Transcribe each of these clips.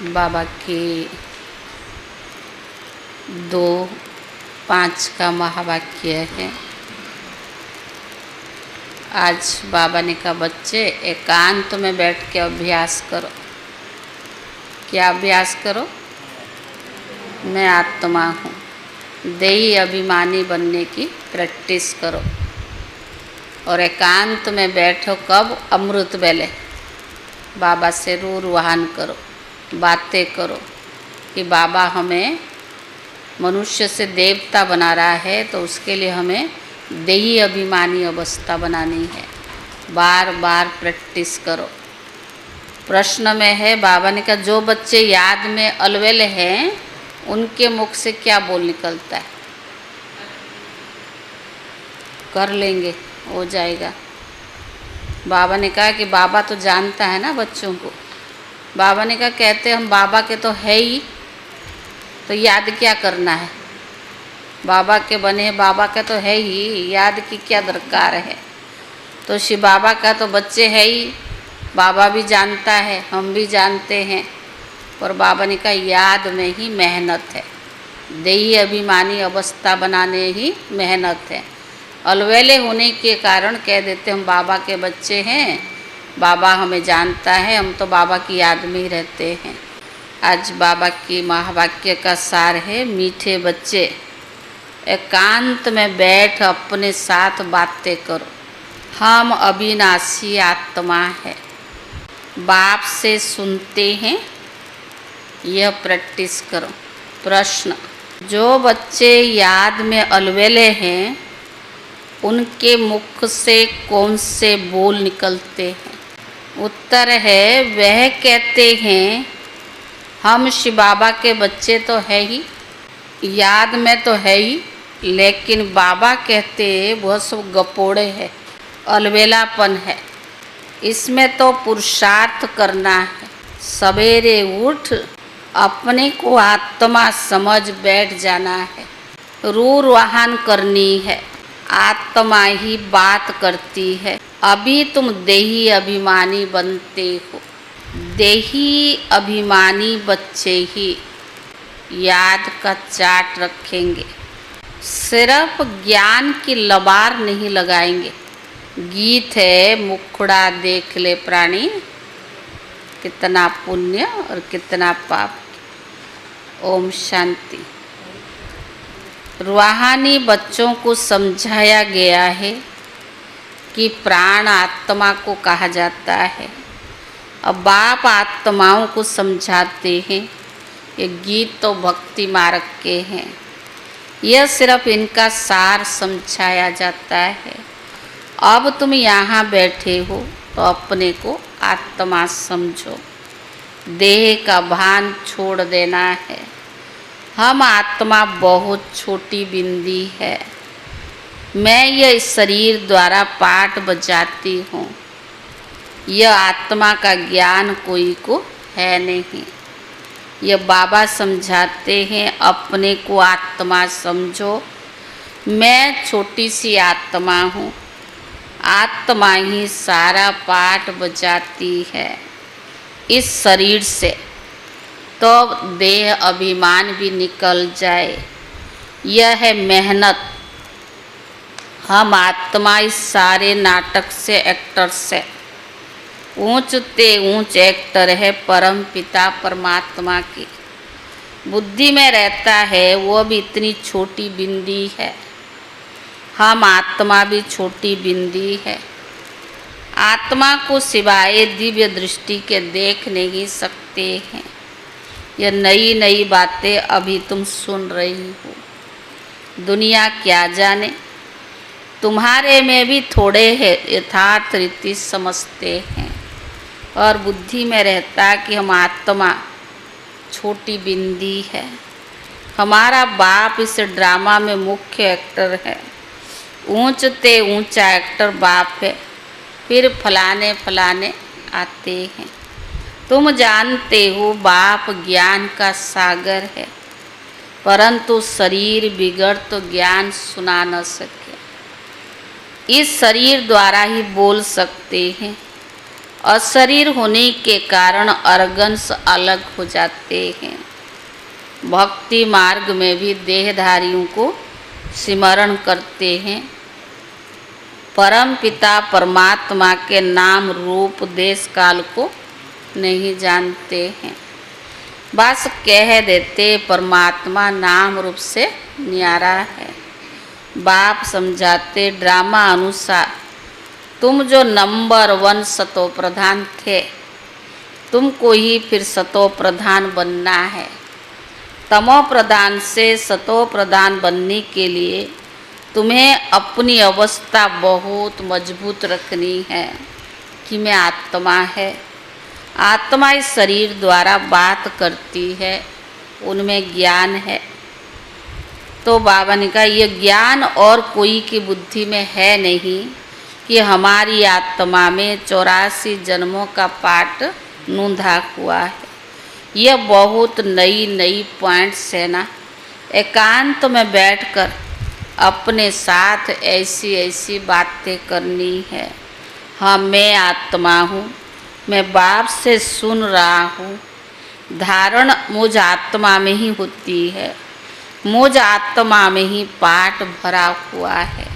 बाबा के 2:5 का महावाक्य है। आज बाबा ने कहा, बच्चे एकांत में बैठ के अभ्यास करो। क्या अभ्यास करो? मैं आत्मा हूँ। देही अभिमानी बनने की प्रैक्टिस करो और एकांत में बैठो। कब? अमृत वेले बाबा से रूरवाहन करो, बातें करो कि बाबा हमें मनुष्य से देवता बना रहा है, तो उसके लिए हमें देही अभिमानी अवस्था बनानी है। बार बार प्रैक्टिस करो। प्रश्न में है, बाबा ने कहा जो बच्चे याद में अलवेले हैं उनके मुख से क्या बोल निकलता है? कर लेंगे, हो जाएगा। बाबा ने कहा कि बाबा तो जानता है ना बच्चों को। बाबा ने कहा कहते हम बाबा के तो है ही, तो याद क्या करना है? बाबा के बने बाबा का तो है ही, याद की क्या दरकार है? तो शिव बाबा का तो बच्चे है ही, बाबा भी जानता है, हम भी जानते हैं। और बाबा ने कहा याद में ही मेहनत है, देही अभिमानी अवस्था बनाने ही मेहनत है। अलवेले होने के कारण कह देते हम बाबा के बच्चे हैं, बाबा हमें जानता है, हम तो बाबा की याद में ही रहते हैं। आज बाबा की महावाक्य का सार है, मीठे बच्चे एकांत में बैठ अपने साथ बातें करो। हम अविनाशी आत्मा है, बाप से सुनते हैं, यह प्रैक्टिस करो। प्रश्न, जो बच्चे याद में अलवेले हैं उनके मुख से कौन से बोल निकलते हैं? उत्तर है, वह कहते हैं हम शिव बाबा के बच्चे तो है ही, याद में तो है ही, लेकिन बाबा कहते वह सब गपोड़े है, अलवेलापन है, इसमें तो पुरुषार्थ करना है। सवेरे उठ अपने को आत्मा समझ बैठ जाना है, रूरवाहन करनी है। आत्मा ही बात करती है। अभी तुम देही अभिमानी बनते हो। देही अभिमानी बच्चे ही याद का चाट रखेंगे, सिर्फ ज्ञान की लबार नहीं लगाएंगे। गीत है, मुखड़ा देख ले प्राणी, कितना पुण्य और कितना पाप। ओम शांति। रूहानी बच्चों को समझाया गया है कि प्राण आत्मा को कहा जाता है। अब बाप आत्माओं को समझाते हैं। ये गीत तो भक्ति मार्ग के हैं, यह सिर्फ इनका सार समझाया जाता है। अब तुम यहाँ बैठे हो तो अपने को आत्मा समझो, देह का भान छोड़ देना है। हम आत्मा बहुत छोटी बिंदी है। मैं यह शरीर द्वारा पाठ बजाती हूँ, यह आत्मा का ज्ञान कोई को है नहीं। यह बाबा समझाते हैं अपने को आत्मा समझो। मैं छोटी सी आत्मा हूँ, आत्मा ही सारा पाठ बजाती है इस शरीर से, तो देह अभिमान भी निकल जाए। यह है मेहनत। हम आत्मा इस सारे नाटक से, एक्टर से ऊंचते ऊंच एक्टर है। परम पिता परमात्मा की बुद्धि में रहता है, वो भी इतनी छोटी बिंदी है। हम आत्मा भी छोटी बिंदी है। आत्मा को सिवाय दिव्य दृष्टि के देख नहीं सकते हैं। यह नई नई बातें अभी तुम सुन रही हो। दुनिया क्या जाने, तुम्हारे में भी थोड़े है यथार्थ रीति समझते हैं और बुद्धि में रहता कि हम आत्मा छोटी बिंदी है। हमारा बाप इस ड्रामा में मुख्य एक्टर है, ऊंचते ऊंचा एक्टर बाप है। फिर फलाने फलाने आते हैं। तुम जानते हो बाप ज्ञान का सागर है, परंतु शरीर बिगड़ तो ज्ञान सुना न सके। इस शरीर द्वारा ही बोल सकते हैं अशरीर होने के कारण अर्गन्स अलग हो जाते हैं। भक्ति मार्ग में भी देहधारियों को सिमरण करते हैं, परम पिता परमात्मा के नाम रूप देश काल को नहीं जानते हैं। बस कह देते परमात्मा नाम रूप से न्यारा है। बाप समझाते ड्रामा अनुसार तुम जो नंबर 1 सतो प्रधान थे, तुमको ही फिर सतो प्रधान बनना है। तमो प्रधान से सतो प्रधान बनने के लिए तुम्हें अपनी अवस्था बहुत मजबूत रखनी है कि मैं आत्मा है। आत्मा इस शरीर द्वारा बात करती है, उनमें ज्ञान है। तो बाबा ने कहा यह ज्ञान और कोई की बुद्धि में है नहीं कि हमारी आत्मा में 84 जन्मों का पाठ नूंधा हुआ है। यह बहुत नई नई पॉइंट्स है ना। एकांत में बैठकर अपने साथ ऐसी ऐसी बातें करनी है। हाँ, मैं आत्मा हूँ, मैं बाप से सुन रहा हूँ। धारण मुझ आत्मा में ही होती है, मुझ आत्मा में ही पाठ भरा हुआ है।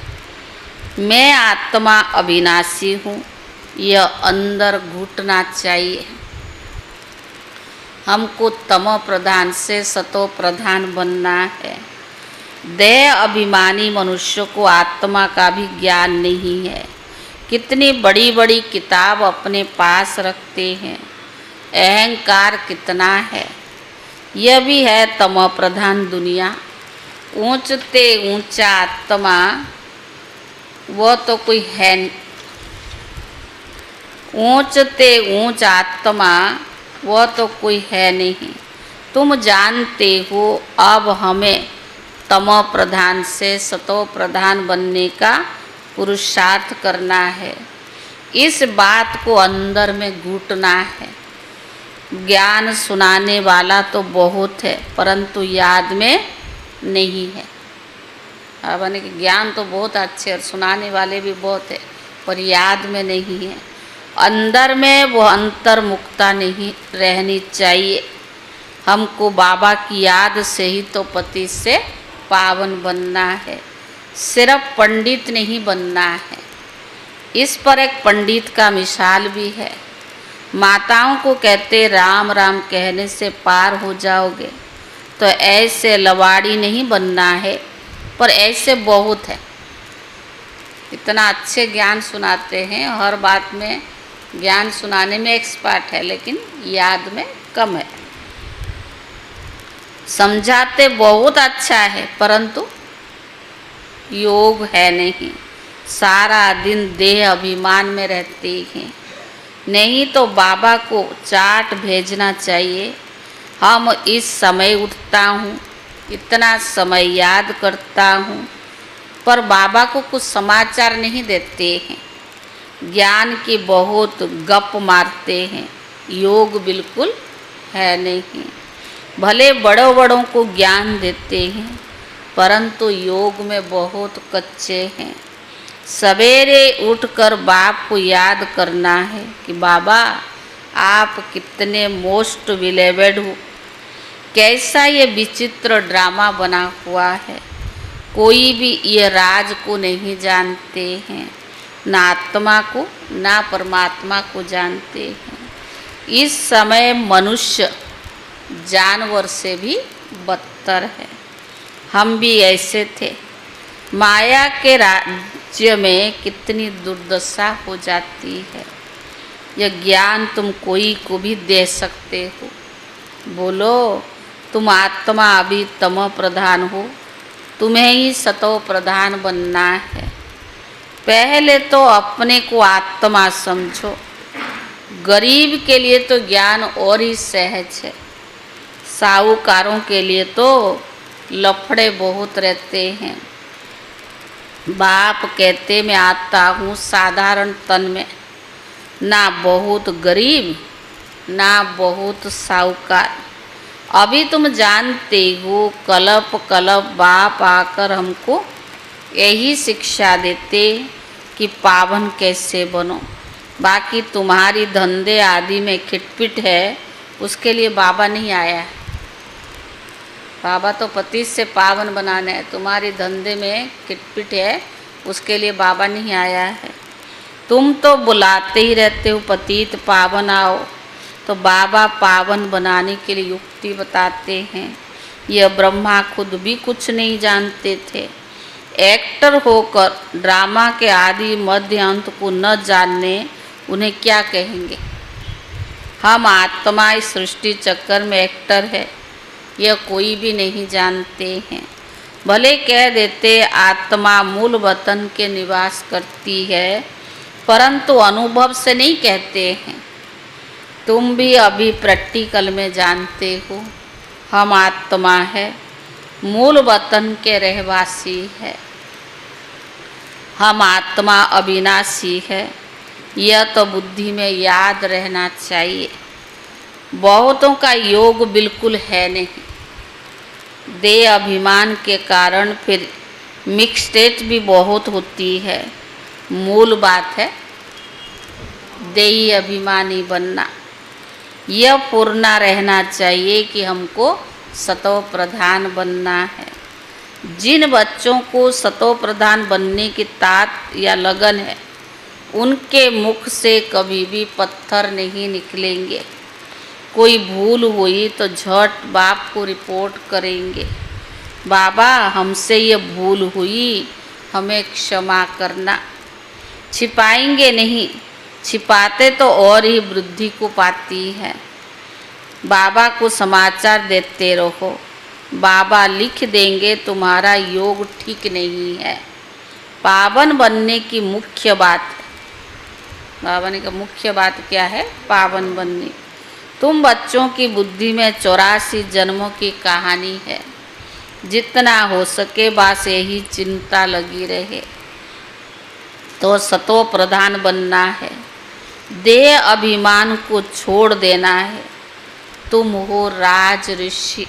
मैं आत्मा अविनाशी हूँ, यह अंदर घुटना चाहिए। हमको तमो प्रधान से सतो प्रधान बनना है। देह अभिमानी मनुष्य को आत्मा का भी ज्ञान नहीं है। कितनी बड़ी बड़ी किताब अपने पास रखते हैं, अहंकार कितना है। यह भी है तमो प्रधान दुनिया। ऊंचते ऊंचा आत्मा वो तो कोई है, ऊंचते ऊंच आत्मा वो तो कोई है नहीं। तुम जानते हो अब हमें तमो प्रधान से सतो प्रधान बनने का पुरुषार्थ करना है। इस बात को अंदर में घुटना है। ज्ञान सुनाने वाला तो बहुत है, परंतु याद में नहीं है। अब ज्ञान तो बहुत अच्छे और सुनाने वाले भी बहुत है, पर याद में नहीं है। अंदर में वो अंतर्मुखता नहीं रहनी चाहिए। हमको बाबा की याद से ही तो पति से पावन बनना है, सिर्फ पंडित नहीं बनना है। इस पर एक पंडित का मिसाल भी है। माताओं को कहते राम राम कहने से पार हो जाओगे, तो ऐसे लवाड़ी नहीं बनना है, पर ऐसे बहुत है। इतना अच्छे ज्ञान सुनाते हैं, हर बात में ज्ञान सुनाने में एक्सपर्ट है, लेकिन याद में कम है। समझाते बहुत अच्छा है, परंतु योग है नहीं। सारा दिन देह अभिमान में रहते हैं। नहीं तो बाबा को चार्ट भेजना चाहिए। हम इस समय उठता हूँ, इतना समय याद करता हूँ, पर बाबा को कुछ समाचार नहीं देते हैं। ज्ञान की बहुत गप मारते हैं, योग बिल्कुल है नहीं। भले बड़ों बड़ों को ज्ञान देते हैं, परंतु योग में बहुत कच्चे हैं। सवेरे उठकर बाप को याद करना है कि बाबा आप कितने मोस्ट बिलीवेड हो। कैसा ये विचित्र ड्रामा बना हुआ है। कोई भी ये राज को नहीं जानते हैं, ना आत्मा को ना परमात्मा को जानते हैं। इस समय मनुष्य जानवर से भी बदतर है। हम भी ऐसे थे। माया के राज्य में कितनी दुर्दशा हो जाती है। यह ज्ञान तुम कोई को भी दे सकते हो। बोलो तुम आत्मा अभी तमो प्रधान हो, तुम्हें ही सतो प्रधान बनना है। पहले तो अपने को आत्मा समझो। गरीब के लिए तो ज्ञान और ही सहज है। साहूकारों के लिए तो लफड़े बहुत रहते हैं। बाप कहते मैं आता हूँ साधारण तन में, ना बहुत गरीब ना बहुत साहूकार। अभी तुम जानते हो कलप कलप बाप आकर हमको यही शिक्षा देते कि पावन कैसे बनो। बाकी तुम्हारी धंधे आदि में खिटपिट है, उसके लिए बाबा नहीं आया है। बाबा तो पतित से पावन बनाने है, तुम्हारी धंधे में खिटपिट है, उसके लिए बाबा नहीं आया है। तुम तो बुलाते ही रहते हो पतित पावन आओ, तो बाबा पावन बनाने के लिए युक्ति बताते हैं। यह ब्रह्मा खुद भी कुछ नहीं जानते थे। एक्टर होकर ड्रामा के आदि मध्य अंत को न जानने उन्हें क्या कहेंगे। हम आत्मा इस सृष्टि चक्कर में एक्टर है, यह कोई भी नहीं जानते हैं। भले कह देते आत्मा मूल वतन के निवास करती है, परंतु अनुभव से नहीं कहते हैं। तुम भी अभी प्रैक्टिकल में जानते हो, हम आत्मा है, मूल वतन के रहवासी है। हम आत्मा अविनाशी है, यह तो बुद्धि में याद रहना चाहिए। बहुतों का योग बिल्कुल है नहीं। देह अभिमान के कारण फिर मिक्सटेट भी बहुत होती है। मूल बात है देही अभिमानी बनना। यह पूर्णा रहना चाहिए कि हमको सतो प्रधान बनना है। जिन बच्चों को सतो प्रधान बनने की तात या लगन है, उनके मुख से कभी भी पत्थर नहीं निकलेंगे। कोई भूल हुई तो झट बाप को रिपोर्ट करेंगे, बाबा हमसे ये भूल हुई, हमें क्षमा करना। छिपाएंगे नहीं, छिपाते तो और ही वृद्धि को पाती है। बाबा को समाचार देते रहो, बाबा लिख देंगे तुम्हारा योग ठीक नहीं है। पावन बनने की मुख्य बात है। बाबा ने कहा मुख्य बात क्या है? पावन बनने। तुम बच्चों की बुद्धि में 84 जन्मों की कहानी है। जितना हो सके बस यही चिंता लगी रहे तो सतो प्रधान बनना है। देह अभिमान को छोड़ देना है। तुम हो राज ऋषि।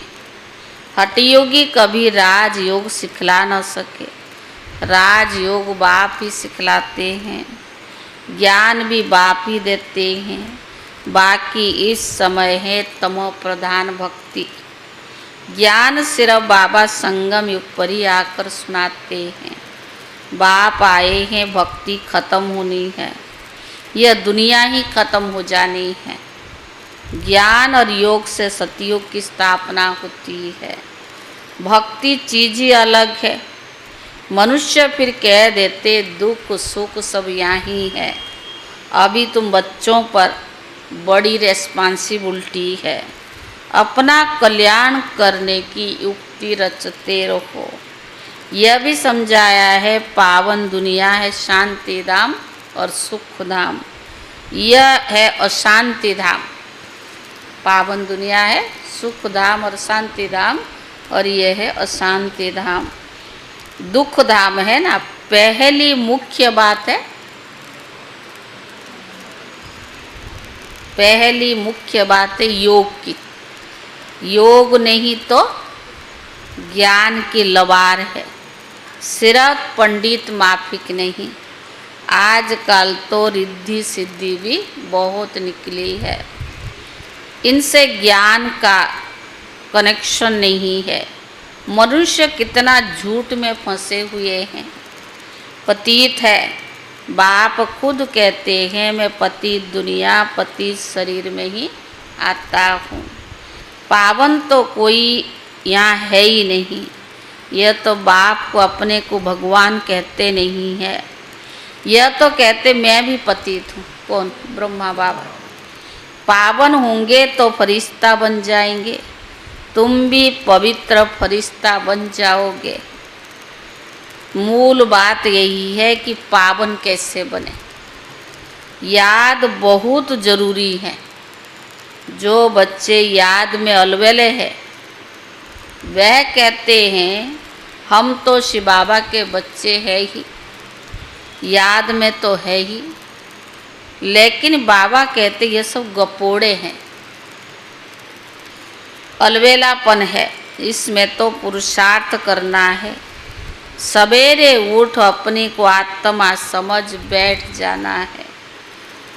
हठयोगी कभी राजयोग सिखला न सके। राजयोग बाप ही सिखलाते हैं, ज्ञान भी बाप ही देते हैं। बाकी इस समय है तमो प्रधान भक्ति। ज्ञान सिर्फ बाबा संगम युग पर ही आकर सुनाते हैं। बाप आए हैं, भक्ति खत्म होनी है, यह दुनिया ही खत्म हो जानी है। ज्ञान और योग से सतयुग की स्थापना होती है। भक्ति चीज ही अलग है। मनुष्य फिर कह देते दुख सुख सब यहाँ ही है। अभी तुम बच्चों पर बड़ी रेस्पॉन्सिबिलिटी है। अपना कल्याण करने की युक्ति रचते रहो। यह भी समझाया है पावन दुनिया है शांति धाम और सुख धाम। यह है अशांति धाम। पावन दुनिया है सुख धाम और शांति धाम, और यह है अशांति धाम। दुख धाम है ना। पहली मुख्य बात है, पहली मुख्य बात है योग की। योग नहीं तो ज्ञान की लवार है। सिर्फ पंडित माफिक नहीं, आजकल तो रिद्धि सिद्धि भी बहुत निकली है। इनसे ज्ञान का कनेक्शन नहीं है। मनुष्य कितना झूठ में फंसे हुए हैं। पतित है, बाप खुद कहते हैं मैं पतित दुनिया पतित शरीर में ही आता हूँ। पावन तो कोई यहाँ है ही नहीं। यह तो बाप को अपने को भगवान कहते नहीं है। यह तो कहते मैं भी पतित हूँ। कौन? ब्रह्मा बाबा। पावन होंगे तो फरिश्ता बन जाएंगे। तुम भी पवित्र फरिश्ता बन जाओगे। मूल बात यही है कि पावन कैसे बने। याद बहुत जरूरी है। जो बच्चे याद में अलवेले हैं वह कहते हैं हम तो शिव बाबा के बच्चे हैं ही, याद में तो है ही। लेकिन बाबा कहते ये सब गपोड़े हैं, अलवेलापन है, इसमें तो पुरुषार्थ करना है। सवेरे उठ अपने को आत्मा समझ बैठ जाना है।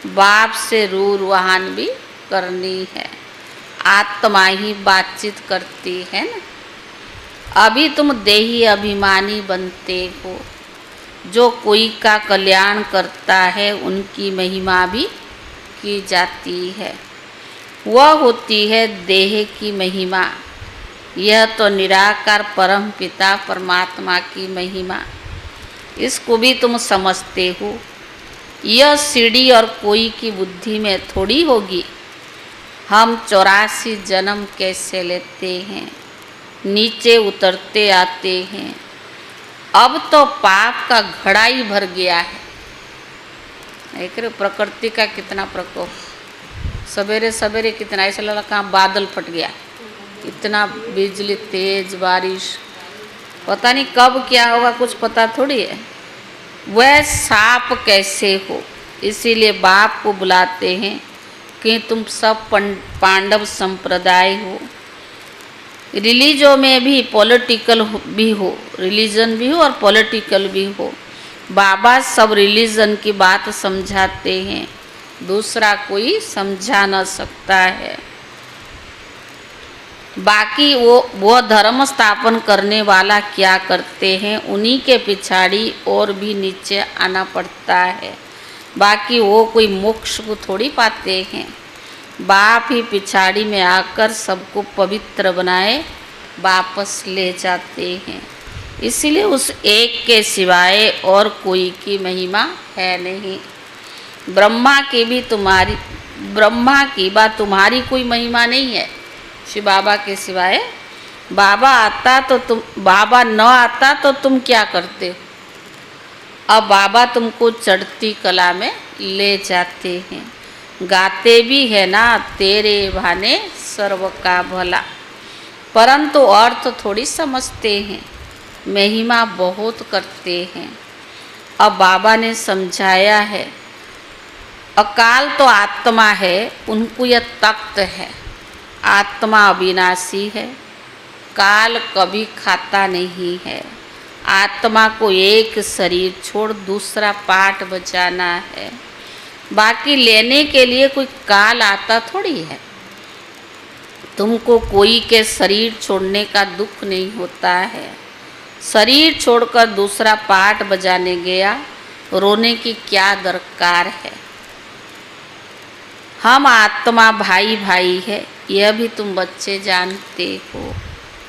बाप से रूरवाहन भी करनी है। आत्मा ही बातचीत करती है ना। अभी तुम देही अभिमानी बनते हो। जो कोई का कल्याण करता है उनकी महिमा भी की जाती है। वह होती है देह की महिमा। यह तो निराकार परम पिता परमात्मा की महिमा। इसको भी तुम समझते हो। यह सीढ़ी और कोई की बुद्धि में थोड़ी होगी। हम 84 जन्म कैसे लेते हैं, नीचे उतरते आते हैं। अब तो पाप का घड़ा ही भर गया है। देख रहे प्रकृति का कितना प्रकोप। सवेरे सवेरे कितना ऐसा लगा कहाँ बादल फट गया। इतना बिजली तेज बारिश, पता नहीं कब क्या होगा, कुछ पता थोड़ी है। वह सांप कैसे हो, इसीलिए बाप को बुलाते हैं कि तुम सब पांडव संप्रदाय हो। रिलीजन में भी पॉलिटिकल भी हो, रिलीजन भी हो और पॉलिटिकल भी हो। बाबा सब रिलीजन की बात समझाते हैं, दूसरा कोई समझा न सकता है। बाकी वो धर्म स्थापन करने वाला क्या करते हैं, उन्हीं के पिछाड़ी और भी नीचे आना पड़ता है। बाकी वो कोई मोक्ष को थोड़ी पाते हैं। बाप ही पिछाड़ी में आकर सबको पवित्र बनाए वापस ले जाते हैं। इसीलिए उस एक के सिवाय और कोई की महिमा है नहीं। ब्रह्मा की बात तुम्हारी कोई महिमा नहीं है शिव बाबा के सिवाय। बाबा न आता तो तुम क्या करते हो। अब बाबा तुमको चढ़ती कला में ले जाते हैं। गाते भी है ना, तेरे भाने सर्व का भला, परंतु अर्थ थोड़ी समझते हैं। महिमा बहुत करते हैं। अब बाबा ने समझाया है, अकाल तो आत्मा है, उनको यह तख्त है। आत्मा अविनाशी है, काल कभी खाता नहीं है। आत्मा को एक शरीर छोड़ दूसरा पाठ बजाना है। बाकी लेने के लिए कोई काल आता थोड़ी है। तुमको कोई के शरीर छोड़ने का दुख नहीं होता है। शरीर छोड़कर दूसरा पाठ बजाने गया, रोने की क्या दरकार है। हम आत्मा भाई भाई है, यह भी तुम बच्चे जानते हो।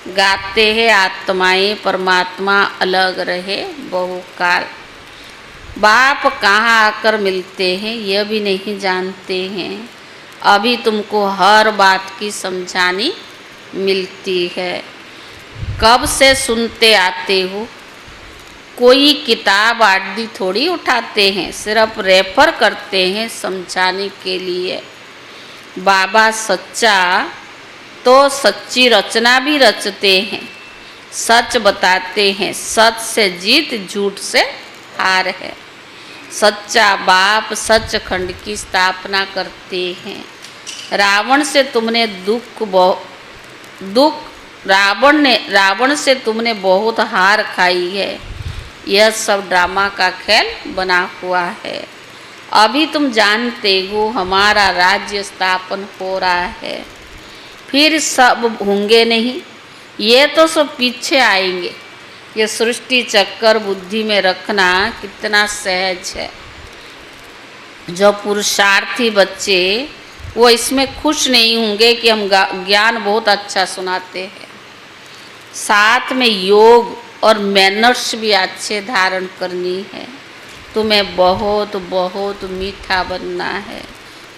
गाते हैं आत्माएं परमात्मा अलग रहे बहुकाल। बाप कहाँ आकर मिलते हैं यह भी नहीं जानते हैं। अभी तुमको हर बात की समझानी मिलती है। कब से सुनते आते हो। कोई किताब आदि थोड़ी उठाते हैं, सिर्फ रेफर करते हैं समझाने के लिए। बाबा सच्चा तो सच्ची रचना भी रचते हैं, सच बताते हैं। सच से जीत, झूठ से हार है। सच्चा बाप सचखंड की स्थापना करते हैं। रावण से तुमने रावण से तुमने बहुत हार खाई है। यह सब ड्रामा का खेल बना हुआ है। अभी तुम जानते हो हमारा राज्य स्थापन हो रहा है, फिर सब होंगे नहीं। ये तो सब पीछे आएंगे। ये सृष्टि चक्कर बुद्धि में रखना कितना सहज है। जो पुरुषार्थी बच्चे वो इसमें खुश नहीं होंगे कि हम ज्ञान बहुत अच्छा सुनाते हैं। साथ में योग और मैनर्स भी अच्छे धारण करनी है। तुम्हें बहुत बहुत मीठा बनना है।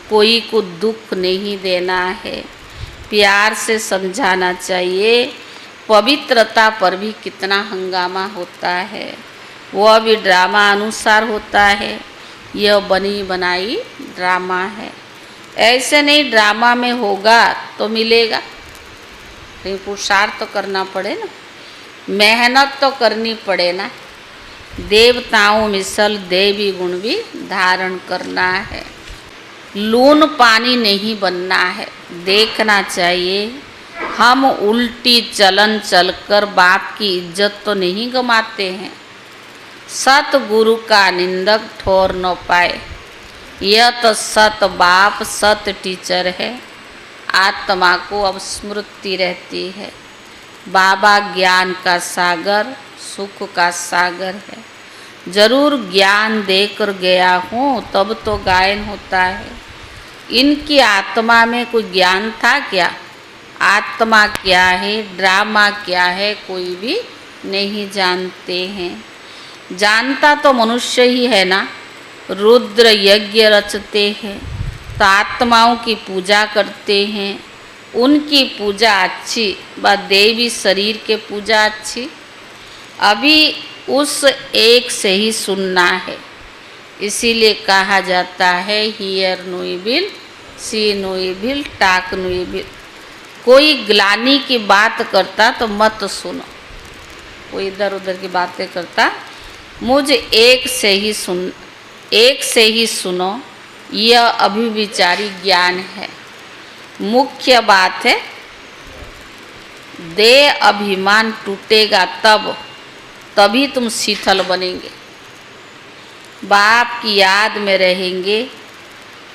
कोई को दुख नहीं देना है। प्यार से समझाना चाहिए। पवित्रता पर भी कितना हंगामा होता है, वह भी ड्रामा अनुसार होता है। यह बनी बनाई ड्रामा है। ऐसे नहीं ड्रामा में होगा तो मिलेगा। कहीं पुरुषार्थ तो करना पड़े ना, मेहनत तो करनी पड़े ना। देवताओं मिसल देवी गुण भी धारण करना है। लून पानी नहीं बनना है। देखना चाहिए हम उल्टी चलन चलकर बाप की इज्जत तो नहीं गंवाते हैं। सतगुरु का निंदक ठोर न पाए। यह तो सत बाप सत टीचर है। आत्मा को अब स्मृति रहती है। बाबा ज्ञान का सागर, सुख का सागर है। जरूर ज्ञान देकर गया हूँ तब तो गायन होता है। इनकी आत्मा में कोई ज्ञान था क्या? आत्मा क्या है, ड्रामा क्या है, कोई भी नहीं जानते हैं। जानता तो मनुष्य ही है ना। रुद्र यज्ञ रचते हैं तो आत्माओं की पूजा करते हैं। उनकी पूजा अच्छी व देवी शरीर के पूजा अच्छी। अभी उस एक से ही सुनना है। इसीलिए कहा जाता है hear no evil, see no evil, talk no evil. कोई ग्लानी की बात करता तो मत सुनो। कोई इधर उधर की बातें करता, मुझे एक से ही सुनो। यह अभिविचारी ज्ञान है। मुख्य बात है देह अभिमान टूटेगा तभी तुम शीतल बनेंगे। बाप की याद में रहेंगे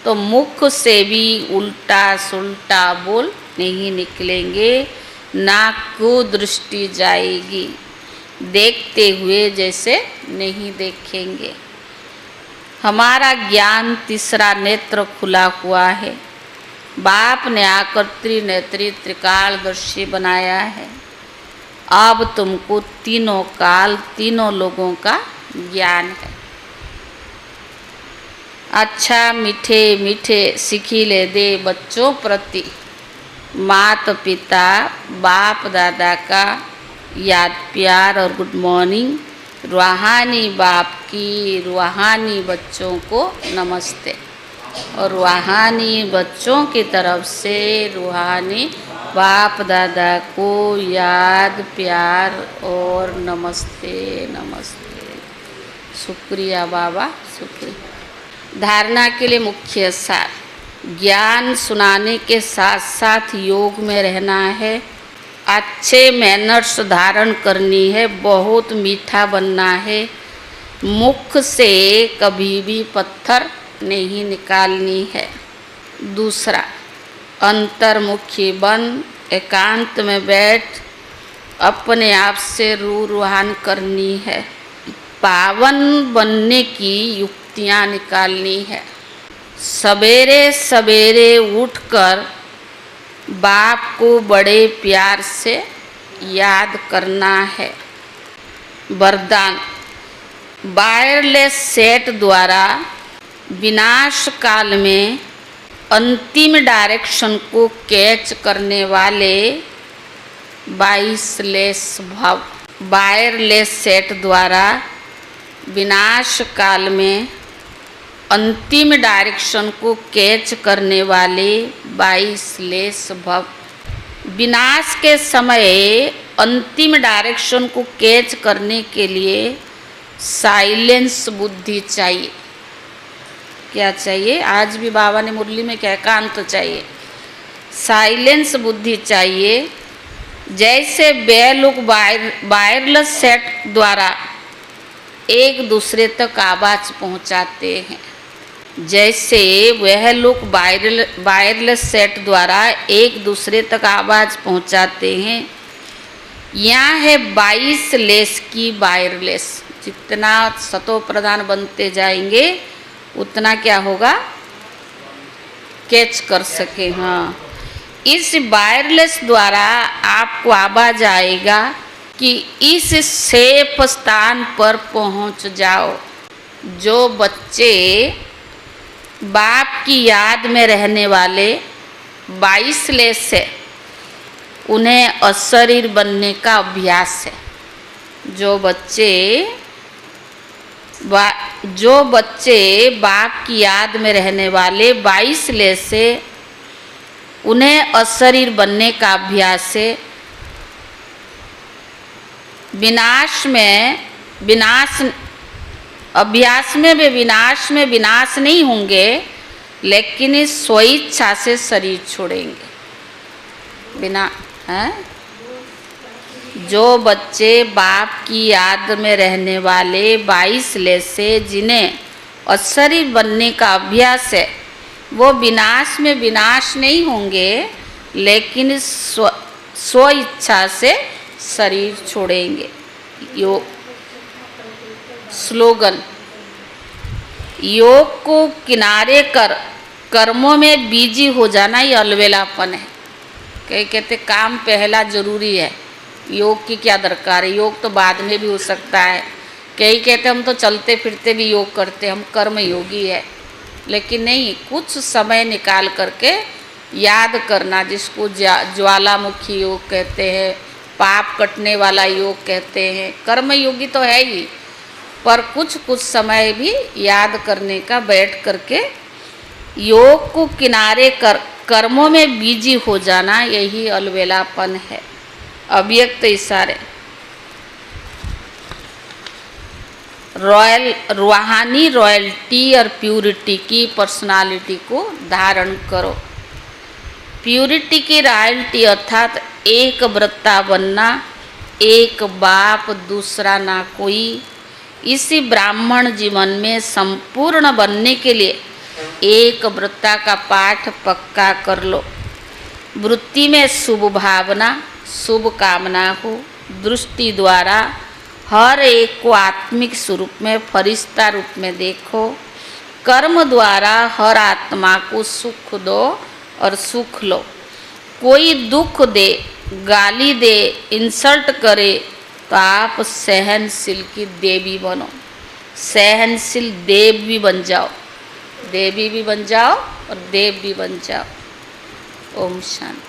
तो मुख से भी उल्टा सुल्टा बोल नहीं निकलेंगे। नाक को दृष्टि जाएगी, देखते हुए जैसे नहीं देखेंगे। हमारा ज्ञान तीसरा नेत्र खुला हुआ है। बाप ने आकर त्रिनेत्री त्रिकालदर्शी बनाया है। अब तुमको तीनों काल तीनों लोगों का ज्ञान है। अच्छा मीठे मीठे सिखिले दे बच्चों प्रति माता पिता बाप दादा का याद प्यार और गुड मॉर्निंग। रूहानी बाप की रूहानी बच्चों को नमस्ते और रूहानी बच्चों की तरफ से रूहानी बाप दादा को याद प्यार और नमस्ते नमस्ते। शुक्रिया बाबा, शुक्रिया। धारणा के लिए मुख्य सार, ज्ञान सुनाने के साथ साथ योग में रहना है। अच्छे मैनर्स धारण करनी है। बहुत मीठा बनना है। मुख से कभी भी पत्थर नहीं निकालनी है। दूसरा, अंतर्मुखी बन एकांत में बैठ अपने आप से रूहान करनी है। पावन बनने की युक्तियाँ निकालनी है। सवेरे सवेरे उठकर बाप को बड़े प्यार से याद करना है। वरदान, वायरलेस सेट द्वारा विनाश काल में अंतिम डायरेक्शन को कैच करने वाले 22 भव। वायरलेस सेट द्वारा विनाश काल में अंतिम डायरेक्शन को कैच करने वाले 22 भव। विनाश के समय अंतिम डायरेक्शन को कैच करने के लिए साइलेंस बुद्धि चाहिए। क्या चाहिए? आज भी बाबा ने मुरली में क्या एकांत चाहिए, साइलेंस बुद्धि चाहिए। जैसे वे लोग वायरलेस सेट द्वारा एक दूसरे तक आवाज़ पहुंचाते हैं, जैसे वह लोग वायरलेस सेट द्वारा एक दूसरे तक आवाज़ पहुंचाते हैं। यहाँ है 22 की वायरलेस। जितना सतो प्रधान बनते जाएंगे उतना क्या होगा, कैच कर सके। हाँ, इस वायरलेस द्वारा आपको आवाज़ आएगा कि इस सेफ स्थान पर पहुंच जाओ। जो बच्चे बाप की याद में रहने वाले 22 है, उन्हें अशरीर बनने का अभ्यास है। जो बच्चे बाप की याद में रहने वाले 22 से उन्हें अशरीर बनने का अभ्यास है। अभ्यास में वे विनाश में विनाश नहीं होंगे, लेकिन इस स्वेच्छा से शरीर छोड़ेंगे। बिना जो बच्चे बाप की याद में रहने वाले 22 से जिन्हें और शरीर बनने का अभ्यास है, वो विनाश में विनाश नहीं होंगे, लेकिन स्व इच्छा से शरीर छोड़ेंगे। योग स्लोगन, योग को किनारे कर कर्मों में बिजी हो जाना ये अलवेलापन है। कई कहते काम पहला जरूरी है, योग की क्या दरकार है, योग तो बाद में भी हो सकता है। कई कहते हम तो चलते फिरते भी योग करते, हम कर्म योगी है। लेकिन नहीं, कुछ समय निकाल करके याद करना, जिसको ज्वालामुखी योग कहते हैं, पाप कटने वाला योग कहते हैं, कर्म योगी तो है ही, पर कुछ कुछ समय भी याद करने का, बैठ करके योग को किनारे कर कर्मों में बिजी हो जाना, यही अलवेलापन है। अव्यक्त इशारे, रूहानी रॉयल्टी और प्यूरिटी की पर्सनालिटी को धारण करो। प्यूरिटी की रॉयल्टी अर्थात एक व्रता बनना, एक बाप दूसरा ना कोई। इसी ब्राह्मण जीवन में संपूर्ण बनने के लिए एक व्रता का पाठ पक्का कर लो। वृत्ति में शुभ भावना, शुभ कामना हो। दृष्टि द्वारा हर एक को आत्मिक स्वरूप में, फरिश्ता रूप में देखो। कर्म द्वारा हर आत्मा को सुख दो और सुख लो। कोई दुख दे, गाली दे, इंसल्ट करे तो आप सहनशील की देवी बनो, सहनशील देव भी बन जाओ, देवी भी बन जाओ और देव भी बन जाओ। ओम शांति।